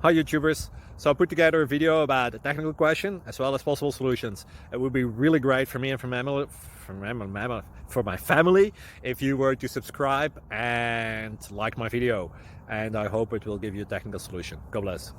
Hi YouTubers. So I put together a video about a technical question as well as possible solutions. It would be really great for me and for my family if you were to subscribe and like my video, and I hope it will give you a technical solution. God bless.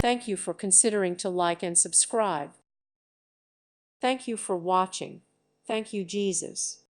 Thank you for considering to like and subscribe. Thank you for watching. Thank you, Jesus.